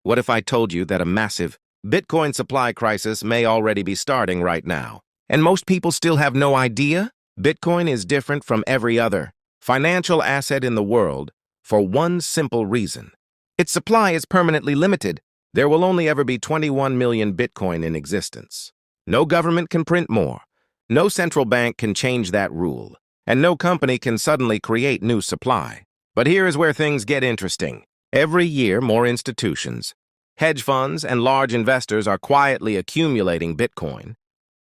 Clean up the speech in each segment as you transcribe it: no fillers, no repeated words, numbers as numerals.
What if I told you that a massive Bitcoin supply crisis may already be starting right now? And most people still have no idea? Bitcoin is different from every other financial asset in the world for one simple reason. Its supply is permanently limited. There will only ever be 21 million Bitcoin in existence. No government can print more. No central bank can change that rule. And no company can suddenly create new supply. But here is where things get interesting. Every year, more institutions, hedge funds, and large investors are quietly accumulating Bitcoin,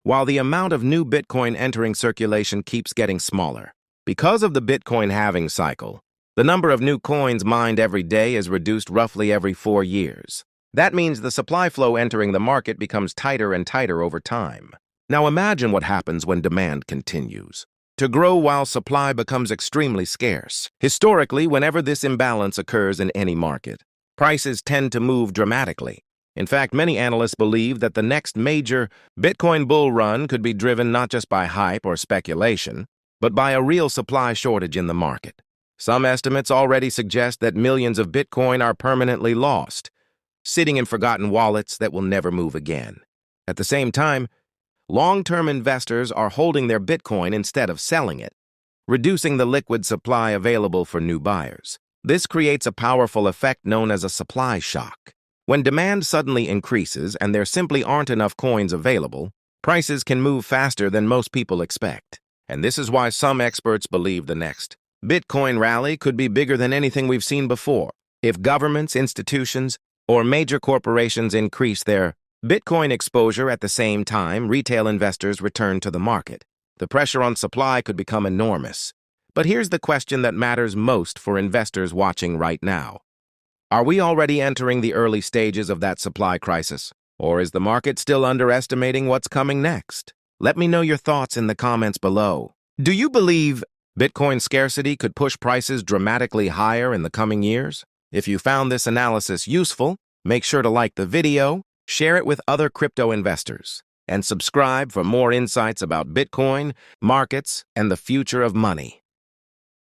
while the amount of new Bitcoin entering circulation keeps getting smaller. Because of the Bitcoin halving cycle, the number of new coins mined every day is reduced roughly every 4 years. That means the supply flow entering the market becomes tighter and tighter over time. Now imagine what happens when demand continues to grow while supply becomes extremely scarce. Historically, whenever this imbalance occurs in any market, prices tend to move dramatically. In fact, many analysts believe that the next major Bitcoin bull run could be driven not just by hype or speculation, but by a real supply shortage in the market. Some estimates already suggest that millions of Bitcoin are permanently lost, sitting in forgotten wallets that will never move again. At the same time, long-term investors are holding their Bitcoin instead of selling it, reducing the liquid supply available for new buyers. This creates a powerful effect known as a supply shock. When demand suddenly increases and there simply aren't enough coins available, prices can move faster than most people expect. And this is why some experts believe the next Bitcoin rally could be bigger than anything we've seen before. If governments, institutions, or major corporations increase their Bitcoin exposure at the same time retail investors return to the market, the pressure on supply could become enormous. But here's the question that matters most for investors watching right now. Are we already entering the early stages of that supply crisis? Or is the market still underestimating what's coming next? Let me know your thoughts in the comments below. Do you believe Bitcoin scarcity could push prices dramatically higher in the coming years? If you found this analysis useful, make sure to like the video, share it with other crypto investors, and subscribe for more insights about Bitcoin, markets, and the future of money.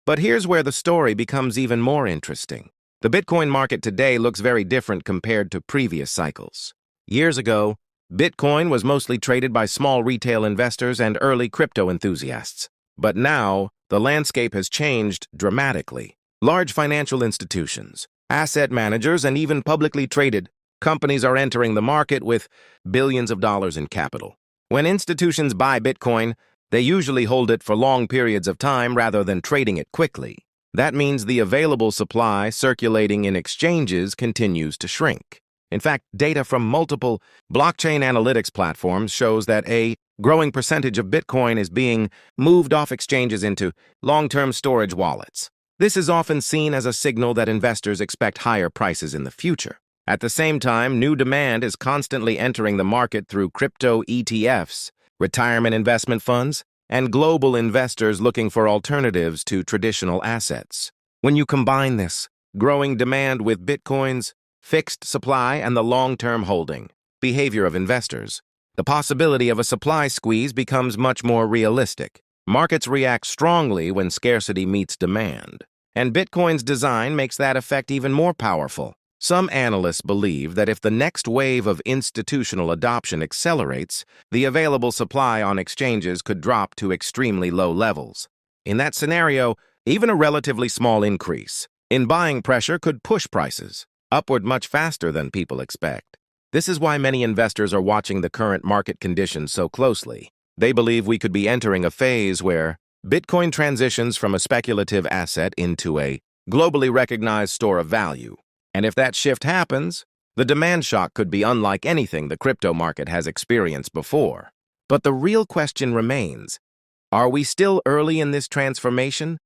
But here's where the story becomes even more interesting. The Bitcoin market today looks very different compared to previous cycles. Years ago, Bitcoin was mostly traded by small retail investors and early crypto enthusiasts. But now, the landscape has changed dramatically. Large financial institutions, asset managers, and even publicly traded companies are entering the market with billions of dollars in capital. When institutions buy Bitcoin, they usually hold it for long periods of time rather than trading it quickly. That means the available supply circulating in exchanges continues to shrink. In fact, data from multiple blockchain analytics platforms shows that a growing percentage of Bitcoin is being moved off exchanges into long-term storage wallets. This is often seen as a signal that investors expect higher prices in the future. At the same time, new demand is constantly entering the market through crypto ETFs, retirement investment funds, and global investors looking for alternatives to traditional assets. When you combine this growing demand with Bitcoin's fixed supply and the long-term holding behavior of investors, the possibility of a supply squeeze becomes much more realistic. Markets react strongly when scarcity meets demand, and Bitcoin's design makes that effect even more powerful. Some analysts believe that if the next wave of institutional adoption accelerates, the available supply on exchanges could drop to extremely low levels. In that scenario, even a relatively small increase in buying pressure could push prices upward much faster than people expect. This is why many investors are watching the current market conditions so closely. They believe we could be entering a phase where Bitcoin transitions from a speculative asset into a globally recognized store of value. And if that shift happens, the demand shock could be unlike anything the crypto market has experienced before. But the real question remains, are we still early in this transformation?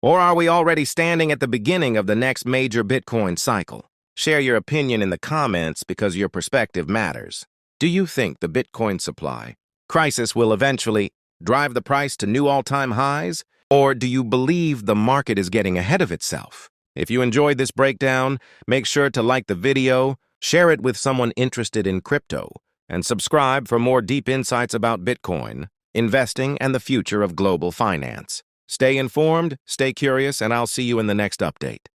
Or are we already standing at the beginning of the next major Bitcoin cycle? Share your opinion in the comments because your perspective matters. Do you think the Bitcoin supply crisis will eventually drive the price to new all-time highs? Or do you believe the market is getting ahead of itself? If you enjoyed this breakdown, make sure to like the video, share it with someone interested in crypto, and subscribe for more deep insights about Bitcoin, investing, and the future of global finance. Stay informed, stay curious, and I'll see you in the next update.